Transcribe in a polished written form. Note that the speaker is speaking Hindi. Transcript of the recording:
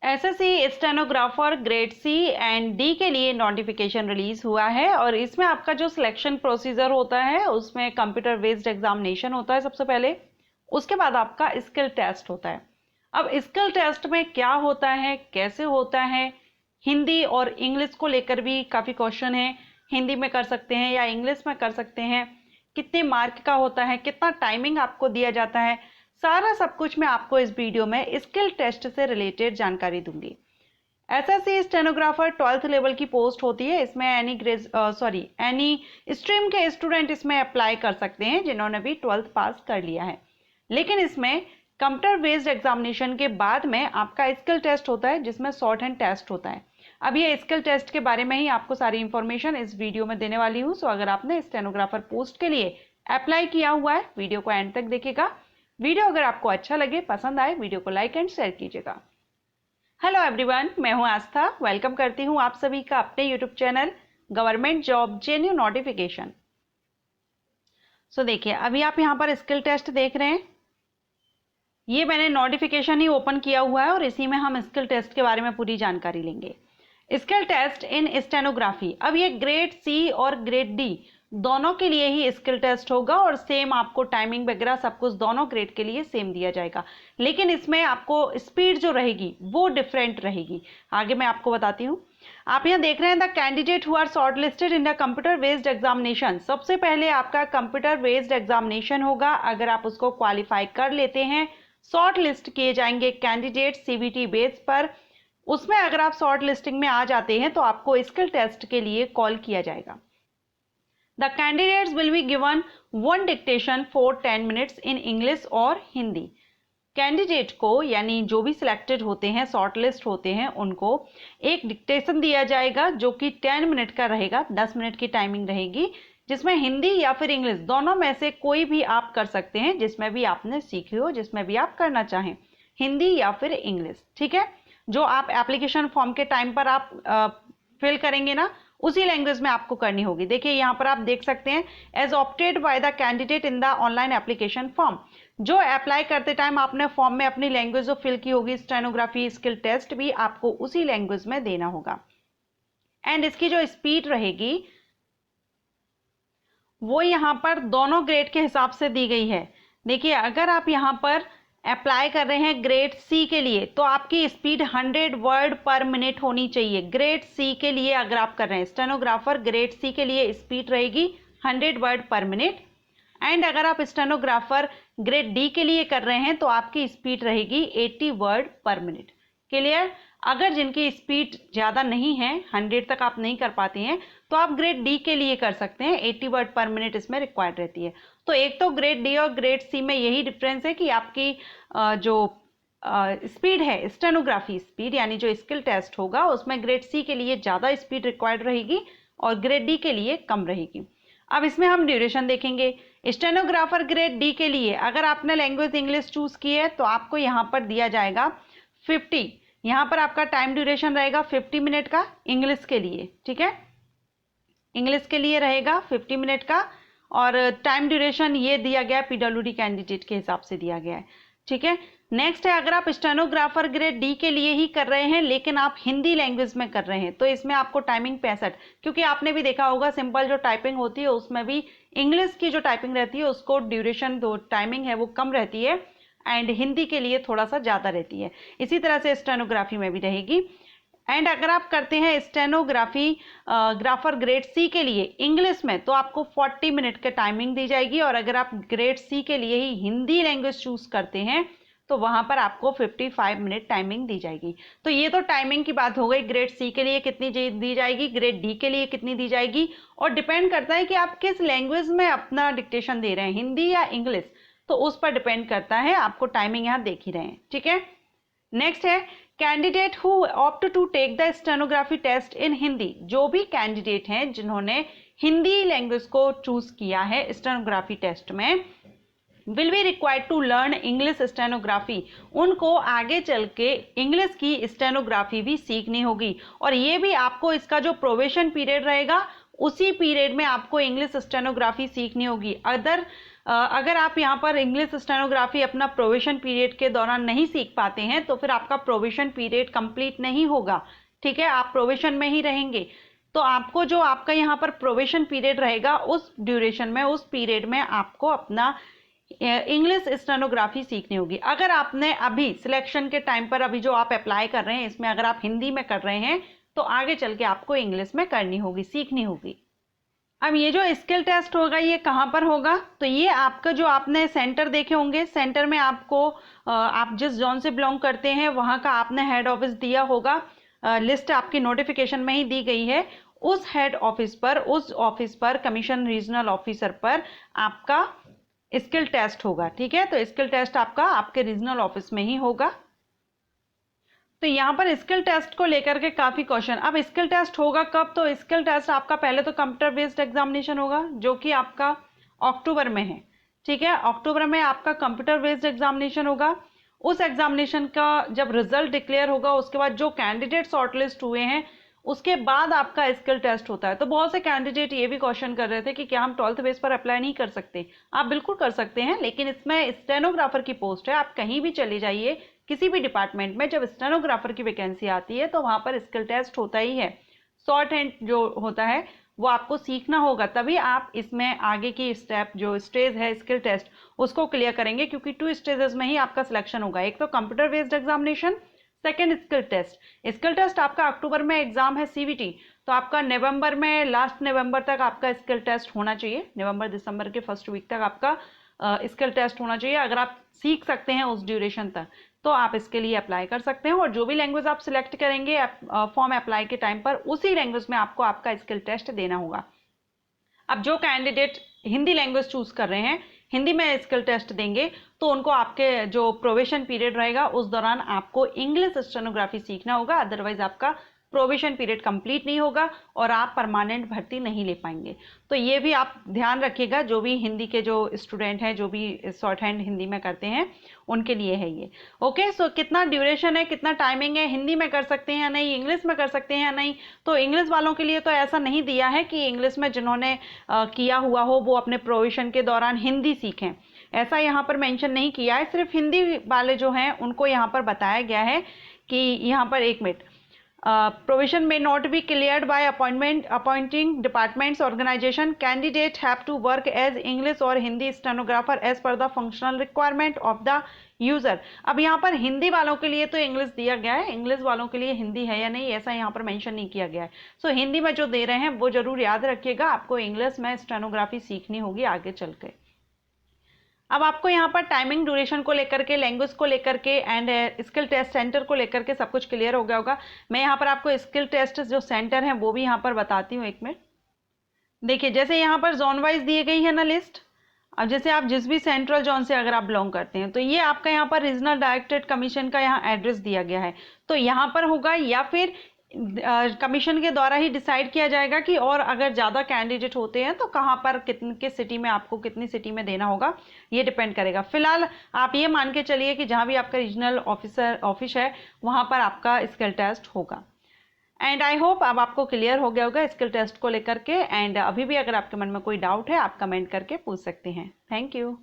SSC stenographer grade C and D के लिए नोटिफिकेशन रिलीज हुआ है और इसमें आपका जो सिलेक्शन प्रोसीजर होता है उसमें कंप्यूटर बेस्ड एग्जामिनेशन होता है सबसे पहले, उसके बाद आपका स्किल टेस्ट होता है। अब स्किल टेस्ट में क्या होता है, कैसे होता है, हिंदी और इंग्लिश को लेकर भी काफ़ी क्वेश्चन है, हिंदी में कर सकते हैं या इंग्लिश में कर सकते हैं, कितने मार्क का होता है, कितना टाइमिंग आपको दिया जाता है, सारा सब कुछ मैं आपको इस वीडियो में स्किल टेस्ट से रिलेटेड जानकारी दूंगी। एसएससी स्टेनोग्राफर 12th लेवल की पोस्ट होती है, इसमें एनी स्ट्रीम के स्टूडेंट इसमें अप्लाई कर सकते हैं जिन्होंने भी 12th पास कर लिया है। लेकिन इसमें कंप्यूटर बेस्ड एग्जामिनेशन के बाद में आपका स्किल टेस्ट होता है जिसमें शॉर्ट हैंड टेस्ट होता है। अब ये स्किल टेस्ट के बारे में ही आपको सारी इंफॉर्मेशन इस वीडियो में देने वाली हूँ। सो अगर आपने स्टेनोग्राफर पोस्ट के लिए अप्लाई किया हुआ है, वीडियो को एंड तक देखिएगा। वीडियो अगर आपको अच्छा लगे, पसंद आए, वीडियो को लाइक एंड शेयर कीजिएगा। हेलो एवरीवन, मैं हूं आस्था। वेलकम करती हूं आप सभी का अपने YouTube channel government job जेन्यू notification. सो देखिए, अभी आप यहां पर स्किल टेस्ट देख रहे हैं, ये मैंने नोटिफिकेशन ही ओपन किया हुआ है और इसी में हम स्किल टेस्ट के बारे में पूरी जानकारी लेंगे। स्किल टेस्ट इन स्टेनोग्राफी, अब ये ग्रेड सी और ग्रेड डी दोनों के लिए ही स्किल टेस्ट होगा और सेम आपको टाइमिंग वगैरह सब कुछ दोनों ग्रेड के लिए सेम दिया जाएगा, लेकिन इसमें आपको स्पीड जो रहेगी वो डिफरेंट रहेगी। आगे मैं आपको बताती हूँ। आप यहाँ देख रहे हैं the candidate who are shortlisted in the computer based examination. सबसे पहले आपका कंप्यूटर बेस्ड एग्जामिनेशन होगा, अगर आप उसको क्वालिफाई कर लेते हैं, शॉर्ट लिस्ट किए जाएंगे कैंडिडेट सीबीटी बेस पर। उसमें अगर आप शॉर्ट लिस्टिंग में आ जाते हैं तो आपको स्किल टेस्ट के लिए कॉल किया जाएगा। The candidates will be given one dictation for 10 minutes in English और हिंदी। कैंडिडेट को, यानी जो भी सिलेक्टेड होते हैं, शॉर्ट लिस्ट होते हैं, उनको एक डिक्टेशन दिया जाएगा जो कि 10 मिनट का रहेगा, 10 मिनट की टाइमिंग रहेगी, जिसमें हिंदी या फिर इंग्लिश दोनों में से कोई भी आप कर सकते हैं, जिसमें भी आपने सीखी हो, जिसमें भी आप करना चाहें, हिंदी या फिर इंग्लिश। ठीक है, जो आप एप्लीकेशन फॉर्म के टाइम पर आप फिल करेंगे ना, उसी लैंग्वेज में आपको करनी होगी। देखिए यहाँ पर आप देख सकते हैं, as opted by the candidate in the online application form. जो अप्लाई करते टाइम आपने फॉर्म में अपनी लैंग्वेज जो फिल की होगी, स्टेनोग्राफी स्किल टेस्ट भी आपको उसी लैंग्वेज में देना होगा। एंड इसकी जो स्पीड रहेगी वो यहाँ पर दोनों ग्रेड के हिसाब से दी गई है। देखिए, अगर आप यहाँ पर अप्लाई कर रहे हैं ग्रेड सी के लिए तो आपकी स्पीड 100 वर्ड पर मिनट होनी चाहिए। ग्रेड सी के लिए अगर आप कर रहे हैं स्टेनोग्राफर, ग्रेड सी के लिए स्पीड रहेगी 100 वर्ड पर मिनट। एंड अगर आप स्टेनोग्राफर ग्रेड डी के लिए कर रहे हैं तो आपकी स्पीड रहेगी 80 वर्ड पर मिनट। क्लियर? अगर जिनकी स्पीड ज़्यादा नहीं है, 100 तक आप नहीं कर पाते हैं, तो आप ग्रेड डी के लिए कर सकते हैं। 80 वर्ड पर मिनट इसमें रिक्वायर्ड रहती है। तो एक तो ग्रेड डी और ग्रेड सी में यही डिफरेंस है कि आपकी जो स्पीड है, स्टेनोग्राफी स्पीड, यानी जो स्किल टेस्ट होगा उसमें ग्रेड सी के लिए ज़्यादा स्पीड रिक्वायर्ड रहेगी और ग्रेड डी के लिए कम रहेगी। अब इसमें हम ड्यूरेशन देखेंगे। स्टेनोग्राफर ग्रेड डी के लिए अगर आपने लैंग्वेज इंग्लिश चूज की है तो आपको यहाँ पर दिया जाएगा 50, यहाँ पर आपका टाइम ड्यूरेशन रहेगा 50 मिनट का इंग्लिश के लिए। ठीक है, इंग्लिश के लिए रहेगा 50 मिनट का और टाइम ड्यूरेशन ये दिया गया पीडब्ल्यूडी कैंडिडेट के हिसाब से दिया गया है। ठीक है, नेक्स्ट है, अगर आप स्टेनोग्राफर ग्रेड डी के लिए ही कर रहे हैं लेकिन आप हिंदी लैंग्वेज में कर रहे हैं तो इसमें आपको टाइमिंग 65, क्योंकि आपने भी देखा होगा सिंपल जो टाइपिंग होती है उसमें भी इंग्लिश की जो टाइपिंग रहती है उसको ड्यूरेशन जो टाइमिंग है वो कम रहती है एंड हिंदी के लिए थोड़ा सा ज़्यादा रहती है। इसी तरह से स्टेनोग्राफी में भी रहेगी। एंड अगर आप करते हैं स्टेनोग्राफी ग्राफर ग्रेड सी के लिए इंग्लिश में तो आपको 40 मिनट की टाइमिंग दी जाएगी और अगर आप ग्रेड सी के लिए ही हिंदी लैंग्वेज चूज करते हैं तो वहां पर आपको 55 मिनट टाइमिंग दी जाएगी। तो ये तो टाइमिंग की बात हो गई, ग्रेड सी के लिए कितनी दी जाएगी, ग्रेड डी के लिए कितनी दी जाएगी, और डिपेंड करता है कि आप किस लैंग्वेज में अपना डिक्टेशन दे रहे हैं, हिंदी या इंग्लिश, तो उस पर डिपेंड करता है। आपको टाइमिंग यहाँ देख ही रहे हैं। ठीक है, नेक्स्ट है candidate who opt to take the stenography test in Hindi. जो भी कैंडिडेट हैं जिन्होंने हिंदी लैंग्वेज को चूज किया है स्टेनोग्राफी टेस्ट में, will be required to learn English stenography. उनको आगे चल के इंग्लिश की स्टेनोग्राफी भी सीखनी होगी और ये भी आपको इसका जो प्रोबेशन पीरियड रहेगा उसी पीरियड में आपको इंग्लिश स्टेनोग्राफी सीखनी होगी। अदर अगर आप यहाँ पर इंग्लिश स्टेनोग्राफी अपना प्रोविजन पीरियड के दौरान नहीं सीख पाते हैं तो फिर आपका प्रोविजन पीरियड कंप्लीट नहीं होगा, ठीक है, आप प्रोविजन में ही रहेंगे। तो आपको जो आपका यहाँ पर प्रोविजन पीरियड रहेगा उस ड्यूरेशन में, उस पीरियड में आपको अपना इंग्लिश स्टेनोग्राफी सीखनी होगी। अगर आपने अभी सिलेक्शन के टाइम पर अभी जो आप अप्लाई कर रहे हैं इसमें अगर आप हिंदी में कर रहे हैं तो आगे चल के आपको इंग्लिश में करनी होगी, सीखनी होगी। अब ये जो स्किल टेस्ट होगा ये कहाँ पर होगा, तो ये आपका जो आपने सेंटर देखे होंगे, सेंटर में आपको आप जिस जोन से बिलोंग करते हैं वहाँ का आपने हेड ऑफिस दिया होगा, लिस्ट आपकी नोटिफिकेशन में ही दी गई है। उस हेड ऑफिस पर, उस ऑफिस पर, कमीशन रीजनल ऑफिसर पर आपका स्किल टेस्ट होगा, ठीक है। तो स्किल टेस्ट आपका आपके रीजनल ऑफिस में ही होगा। तो यहाँ पर स्किल टेस्ट को लेकर के काफ़ी क्वेश्चन। अब स्किल टेस्ट होगा कब, तो स्किल टेस्ट आपका पहले तो कंप्यूटर बेस्ड एग्जामिनेशन होगा जो कि आपका अक्टूबर में है, ठीक है। अक्टूबर में आपका कंप्यूटर बेस्ड एग्जामिनेशन होगा। उस एग्जामिनेशन का जब रिजल्ट डिक्लेयर होगा उसके बाद जो कैंडिडेट शॉर्टलिस्ट हुए हैं उसके बाद आपका स्किल टेस्ट होता है। तो बहुत से कैंडिडेट ये भी क्वेश्चन कर रहे थे कि क्या हम 12th बेस पर अप्लाई नहीं कर सकते। आप बिल्कुल कर सकते हैं, लेकिन इसमें स्टेनोग्राफर की पोस्ट है, आप कहीं भी चले जाइए किसी भी डिपार्टमेंट में, जब स्टेनोग्राफर की वैकेंसी आती है तो वहां पर स्किल टेस्ट होता ही है। शॉर्ट हैंड जो होता है वो आपको सीखना होगा, तभी आप इसमें आगे की स्टेप जो स्टेज है स्किल टेस्ट उसको क्लियर करेंगे, क्योंकि 2 स्टेजेस में ही आपका सिलेक्शन होगा। एक तो computer based examination, second skill test. Skill test आपका अक्टूबर में एग्जाम है सीवीटी, तो आपका नवंबर में, लास्ट नवंबर तक आपका स्किल टेस्ट होना चाहिए। नवंबर दिसंबर के फर्स्ट वीक तक आपका स्किल टेस्ट होना चाहिए। अगर आप सीख सकते हैं उस ड्यूरेशन तक तो आप इसके लिए अप्लाई कर सकते हैं, और जो भी लैंग्वेज आप सिलेक्ट करेंगे फॉर्म अप्लाई के टाइम पर उसी लैंग्वेज में आपको आपका स्किल टेस्ट देना होगा। अब जो कैंडिडेट हिंदी लैंग्वेज चूज कर रहे हैं, हिंदी में स्किल टेस्ट देंगे, तो उनको आपके जो प्रोविजन पीरियड रहेगा उस दौरान आपको इंग्लिश स्टेनोग्राफी सीखना होगा, अदरवाइज आपका प्रोविजन पीरियड कंप्लीट नहीं होगा और आप परमानेंट भर्ती नहीं ले पाएंगे। तो ये भी आप ध्यान रखिएगा, जो भी हिंदी के जो स्टूडेंट हैं, जो भी शॉर्ट हैंड हिंदी में करते हैं उनके लिए है ये। ओके, सो कितना ड्यूरेशन है, कितना टाइमिंग है, हिंदी में कर सकते हैं या नहीं, इंग्लिश में कर सकते हैं या नहीं। तो इंग्लिश वालों के लिए तो ऐसा नहीं दिया है कि इंग्लिश में जिन्होंने किया हुआ हो वो अपने प्रोविजन के दौरान हिंदी सीखें, ऐसा यहाँ पर मेंशन नहीं किया है। सिर्फ हिंदी वाले जो हैं उनको यहाँ पर बताया गया है कि यहाँ पर एक minute, provision may not be cleared by appointing departments organization. Candidate have to work as English or Hindi stenographer as per the functional requirement of the user. अब यहाँ पर हिंदी वालों के लिए तो इंग्लिश दिया गया है, इंग्लिश वालों के लिए हिंदी है या नहीं ऐसा यहाँ पर मेंशन नहीं किया गया है। सो हिंदी में जो दे रहे हैं वो जरूर याद रखिएगा, आपको इंग्लिश में स्टेनोग्राफी सीखनी होगी आगे चल के। अब आपको यहाँ पर टाइमिंग, ड्यूरेशन को लेकर के, लैंग्वेज को लेकर के एंड स्किल टेस्ट सेंटर को लेकर के सब कुछ क्लियर हो गया होगा। मैं यहाँ पर आपको स्किल टेस्ट जो सेंटर है वो भी यहाँ पर बताती हूँ, एक मिनट। देखिए, जैसे यहाँ पर जोन वाइज दी गई है ना लिस्ट, अब जैसे आप जिस भी सेंट्रल जोन से अगर आप बिलोंग करते हैं तो ये आपका यहाँ पर रीजनल डायरेक्टरेट कमीशन का यहाँ एड्रेस दिया गया है, तो यहाँ पर होगा, या फिर कमीशन के द्वारा ही डिसाइड किया जाएगा कि और अगर ज़्यादा कैंडिडेट होते हैं तो कहाँ पर किस सिटी में आपको कितनी सिटी में देना होगा, ये डिपेंड करेगा। फिलहाल आप ये मान के चलिए कि जहाँ भी आपका रीजनल ऑफिस है वहाँ पर आपका स्किल टेस्ट होगा। एंड आई होप अब आपको क्लियर हो गया होगा स्किल टेस्ट को लेकर के। एंड अभी भी अगर आपके मन में कोई डाउट है आप कमेंट करके पूछ सकते हैं। Thank you.